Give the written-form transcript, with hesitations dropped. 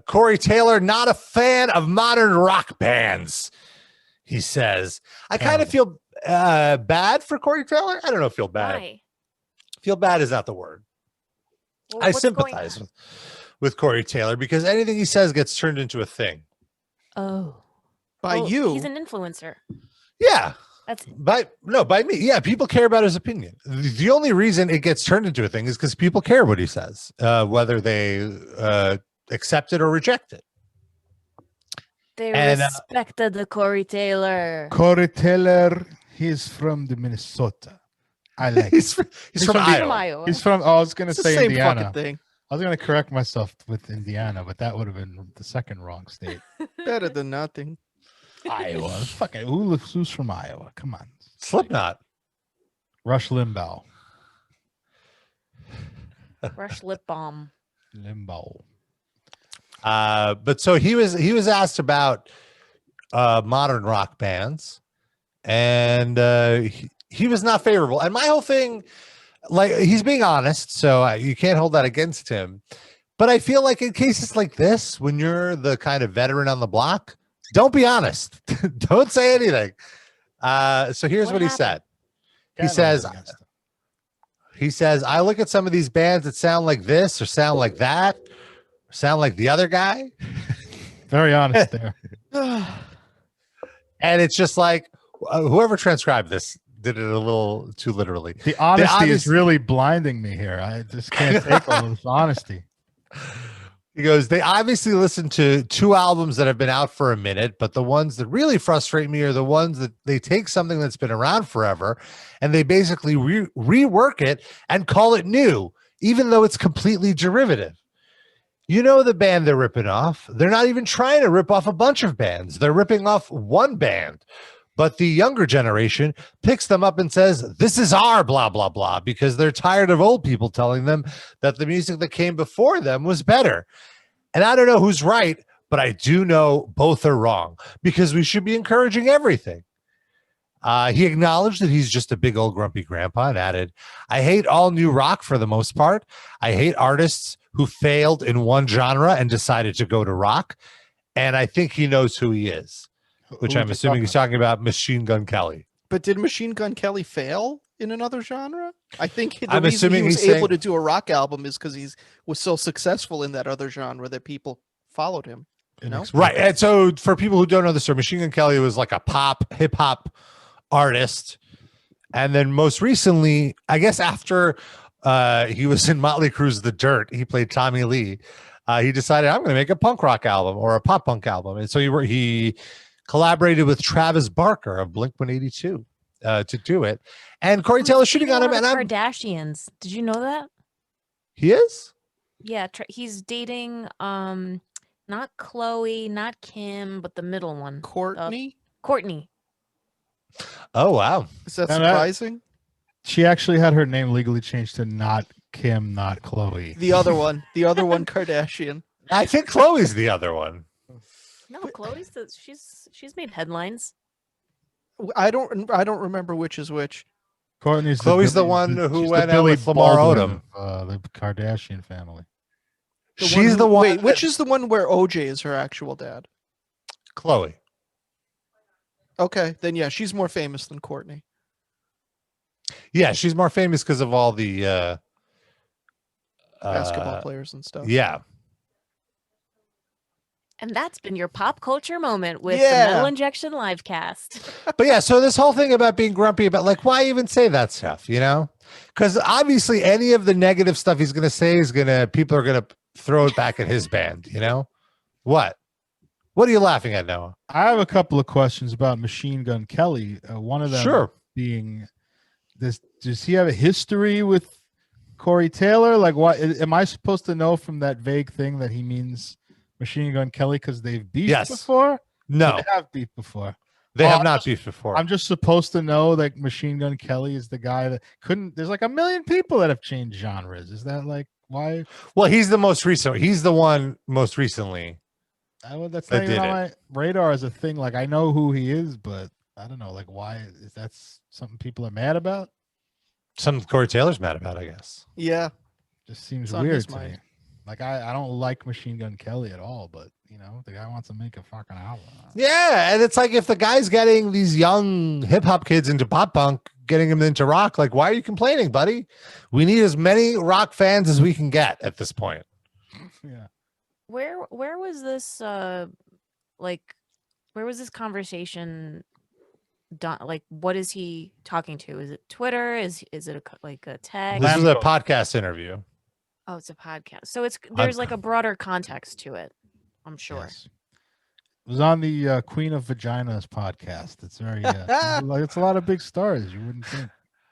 Corey Taylor, not a fan of modern rock bands, he says. I kind of feel bad for Corey Taylor. I don't know, feel bad. Why? Feel bad is not the word. Well, I sympathize with Corey Taylor because anything he says gets turned into a thing. Oh. By you. He's an influencer. Yeah. That's by me. Yeah, people care about his opinion. The only reason it gets turned into a thing is because people care what he says, whether they accept it or reject it. They respected the Corey Taylor. Corey Taylor, he's from the Minnesota. I like he's from Iowa. He's from, I was going to say same Indiana. fucking thing. I was going to correct myself with Indiana, but that would have been the second wrong state. Better than nothing. Iowa. Fucking who's from Iowa? Come on. Slipknot. Rush Limbaugh. Rush lip balm. Limbaugh. But so he was asked about modern rock bands, and he was not favorable. And my whole thing, like, he's being honest, so you can't hold that against him. But I feel like in cases like this, when you're the kind of veteran on the block, don't be honest. Don't say anything. So here's what he said. He says, I look at some of these bands that sound like this or sound like that, or sound like the other guy. Very honest there. And it's just like, whoever transcribed this did it a little too literally. The honesty is really blinding me here. I just can't take all this honesty. He goes, they obviously listen to 2 albums that have been out for a minute, but the ones that really frustrate me are the ones that they take something that's been around forever and they basically rework it and call it new, even though it's completely derivative. You know the band they're ripping off. They're not even trying to rip off a bunch of bands. They're ripping off one band. But the younger generation picks them up and says, this is our blah, blah, blah, because they're tired of old people telling them that the music that came before them was better. And I don't know who's right, but I do know both are wrong because we should be encouraging everything. He acknowledged that he's just a big old grumpy grandpa and added, I hate all new rock for the most part. I hate artists who failed in one genre and decided to go to rock. And I think he knows who he is. Which I'm assuming he's talking about Machine Gun Kelly. But did Machine Gun Kelly fail in another genre? I think the I'm reason assuming he was he's able to do a rock album is because he was so successful in that other genre that people followed him. You know? Right. And so for people who don't know the story, Machine Gun Kelly was like a pop, hip hop artist. And then most recently, I guess after he was in Motley Crue's The Dirt, he played Tommy Lee. He decided, I'm going to make a punk rock album or a pop punk album. And so he collaborated with Travis Barker of Blink-182 to do it, and Corey Taylor's shooting on him. And Kardashians. Did you know that? He is? Yeah, he's dating not Chloe, not Kim, but the middle one, Courtney. Courtney. Oh wow, Is that surprising? She actually had her name legally changed to not Kim, not Chloe. The other one Kardashian. I think Chloe's the other one. No, Chloe's she's made headlines. I don't remember which is which. Chloe's the one who went out with Lamar Odom, the Kardashian family. She's the one. Wait, which is the one where OJ is her actual dad? Chloe. Okay, then yeah, she's more famous than Courtney. Yeah, she's more famous because of all the basketball players and stuff. Yeah. And that's been your pop culture moment with the Metal Injection Livecast. But yeah, so this whole thing about being grumpy about, like, why even say that stuff, you know? Because obviously any of the negative stuff he's going to say people are going to throw it back at his band, you know? What are you laughing at, Noah? I have a couple of questions about Machine Gun Kelly. One of them being, does he have a history with Corey Taylor? Like, what am I supposed to know from that vague thing that he means Machine Gun Kelly because they've beefed before? No, they have beefed before. They have not beefed before. I'm just supposed to know that Machine Gun Kelly is the guy that couldn't. There's like a million people that have changed genres. Is that like why? Well, he's the most recent. He's the one most recently. That's not even on my radar as a thing. Like, I know who he is, but I don't know. Like, why is that something people are mad about? Something Corey Taylor's mad about, I guess. Yeah, just seems weird to me. Like I don't like Machine Gun Kelly at all, but you know, the guy wants to make a fucking album. Yeah, and it's like if the guy's getting these young hip hop kids into pop punk, getting them into rock, like why are you complaining, buddy? We need as many rock fans as we can get at this point. Yeah. Where was this like where was this conversation done? Like what is he talking to? Is it Twitter? Is it like a text? This was a podcast interview. Oh, it's a podcast. So there's like a broader context to it, I'm sure. Yes. It was on the Queen of Vaginas podcast. It's very it's a lot of big stars. You wouldn't think.